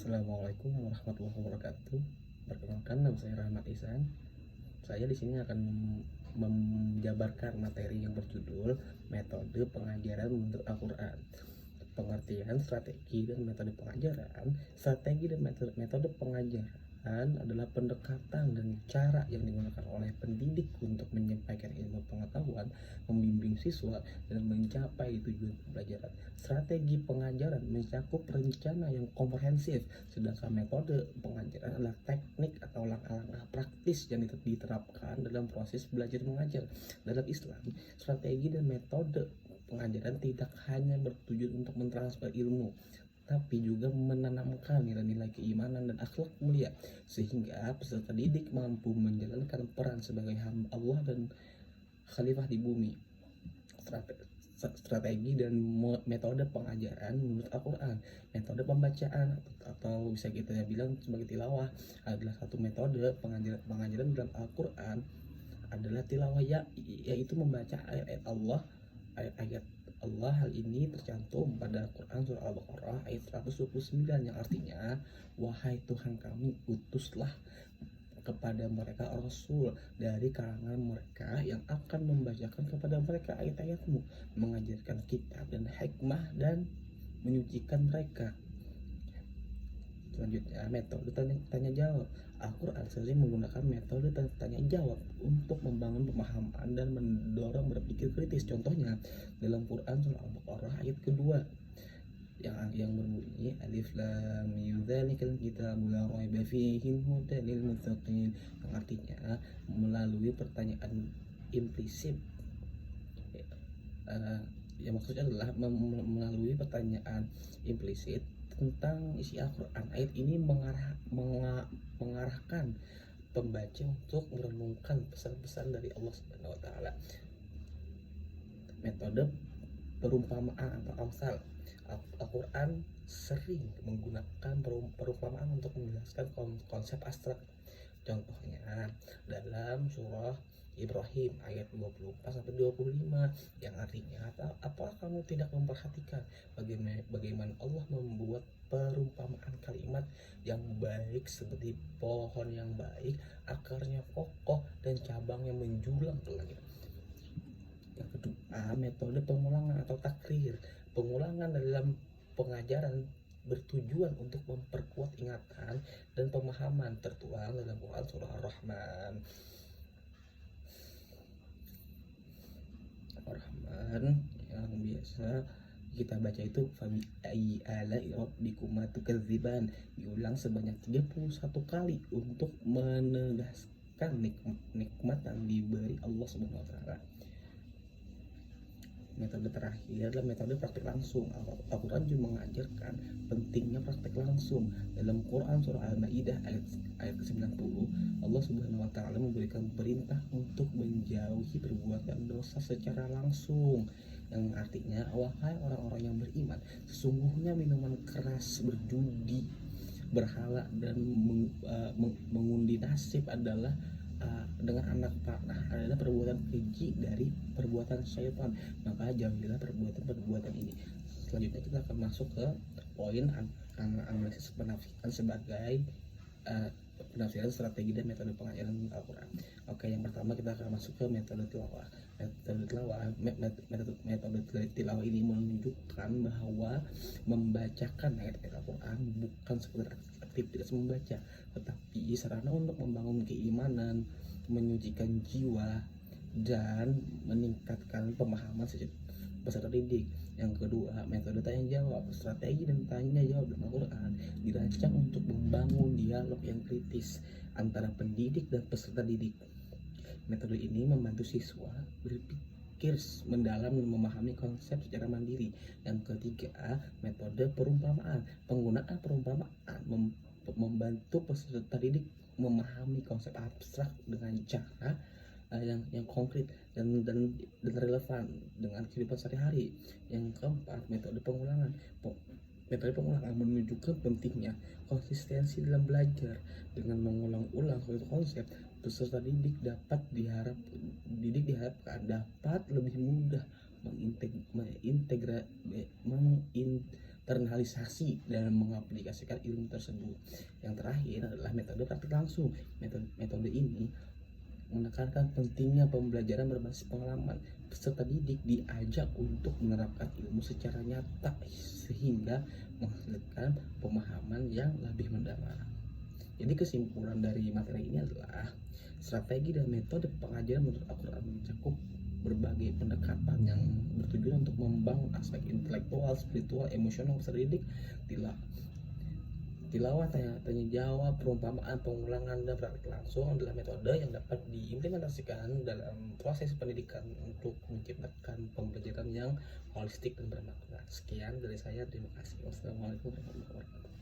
Assalamualaikum warahmatullahi wabarakatuh. Perkenalkan, nama saya Rahmat Ihsan. Saya di sini akan menjabarkan materi yang berjudul metode pengajaran menurut Al-Quran. Pengertian, strategi, dan metode pengajaran. Strategi dan metode pengajaran adalah pendekatan dan cara yang digunakan oleh pendidik untuk menyampaikan ilmu pengetahuan, membimbing siswa, dan mencapai tujuan pembelajaran. Strategi pengajaran mencakup rencana yang komprehensif, sedangkan metode pengajaran adalah teknik atau langkah-langkah praktis yang diterapkan dalam proses belajar mengajar. Dalam Islam, strategi dan metode pengajaran tidak hanya bertujuan untuk mentransfer ilmu, tapi juga menanamkan nilai-nilai keimanan dan akhlak mulia, sehingga peserta didik mampu menjalankan peran sebagai hamba Allah dan khalifah di bumi. Strategi dan metode pengajaran menurut Al-Quran. Metode pembacaan atau bisa kita bilang sebagai tilawah adalah satu metode pengajaran dalam Al-Quran. Adalah tilawah, yaitu membaca ayat-ayat Allah. Ayat-ayat Allah, hal ini tercantum pada Quran surah Al-Baqarah ayat 129 yang artinya, wahai Tuhan kami, utuslah kepada mereka Rasul dari kalangan mereka yang akan membacakan kepada mereka ayat-ayatmu, mengajarkan kitab dan hikmah, dan menyucikan mereka. Selanjutnya, metode tanya jawab. Al-Quran sering menggunakan metode tanya jawab untuk membangun pemahaman dan mendorong berpikir kritis. Contohnya dalam Quran surah Al-Baqarah ayat kedua yang berbunyi alif lam mim dzalikal kitabu la raiba fihi hudan lil muttaqin, yang artinya melalui pertanyaan implisit, yang maksudnya adalah melalui pertanyaan implisit tentang isi Al-Quran. Ayat ini mengarahkan pembaca untuk merenungkan pesan-pesan dari Allah Subhanahu wa taala. Metode perumpamaan atau amsal. Al-Quran sering menggunakan perumpamaan untuk menjelaskan konsep abstrak. Contohnya dalam surah Ibrahim ayat 24-25 yang artinya, apakah kamu tidak memperhatikan bagaimana Allah membuat perumpamaan kalimat yang baik seperti pohon yang baik, akarnya kokoh dan cabangnya menjulang ke langit. Yang kedua, metode pengulangan atau takrir. Pengulangan dalam pengajaran bertujuan untuk memperkuat ingatan dan pemahaman, tertuang dalam Quran surah Ar-Rahman yang biasa kita baca itu fabi ayyi ala'i rabbikuma tukadziban, diulang sebanyak 31 kali untuk menegaskan nikmat yang diberi Allah Subhanahu wa taala. Metode terakhir adalah metode praktik langsung. Al-Quran juga mengajarkan pentingnya praktik langsung. Dalam Quran surah Al-Maidah ayat ke-90, Allah Subhanahu wa taala memberikan perintah untuk menjauhi perbuatan dosa secara langsung, yang artinya, wahai orang-orang yang beriman, sesungguhnya minuman keras, berjudi, berhala, dan mengundi nasib adalah dengan anak panah adalah perbuatan keji dari perbuatan syaitan, maka jauhilah perbuatan ini. Selanjutnya kita akan masuk ke poin analisis penafsiran sebagai penafsiran strategi dan metode pengajaran Al-Quran. Oke, yang pertama kita akan masuk ke metode tilawah. Metode tilawah ini menunjukkan bahwa membacakan ayat-ayat Al-Quran bukan sekedar aktivitas membaca, tetapi sarana untuk membangun keimanan, menyucikan jiwa, dan meningkatkan pemahaman peserta didik. Yang kedua, metode tanya jawab. Strategi dan tanya jawab dalam Al-Quran dirancang untuk membangun dialog yang kritis antara pendidik dan peserta didik. Metode ini membantu siswa berpikir mendalam dan memahami konsep secara mandiri. Yang ketiga, metode perumpamaan. Penggunaan perumpamaan membantu peserta didik memahami konsep abstrak dengan cara yang konkret dan relevan dengan kehidupan sehari-hari. Yang keempat, metode pengulangan. Metode pengulangan menunjukkan pentingnya konsistensi dalam belajar. Dengan mengulang-ulang suatu konsep, peserta didik diharapkan dapat lebih mudah terinternalisasi dalam mengaplikasikan ilmu tersebut. Yang terakhir adalah metode praktik langsung. Metode ini menekankan pentingnya pembelajaran berbasis pengalaman. Peserta didik diajak untuk menerapkan ilmu secara nyata sehingga menghasilkan pemahaman yang lebih mendalam. Jadi kesimpulan dari materi ini adalah strategi dan metode pengajaran menurut Al-Quran mencakup berbagai pendekatan yang bertujuan untuk membangun aspek intelektual, spiritual, emosional peserta didik. Tilawah, tanya jawab, perumpamaan, pengulangan, dan praktik langsung adalah metode yang dapat diimplementasikan dalam proses pendidikan untuk menciptakan pembelajaran yang holistik dan bermakna. Sekian dari saya, terima kasih. Wassalamualaikum warahmatullahi wabarakatuh.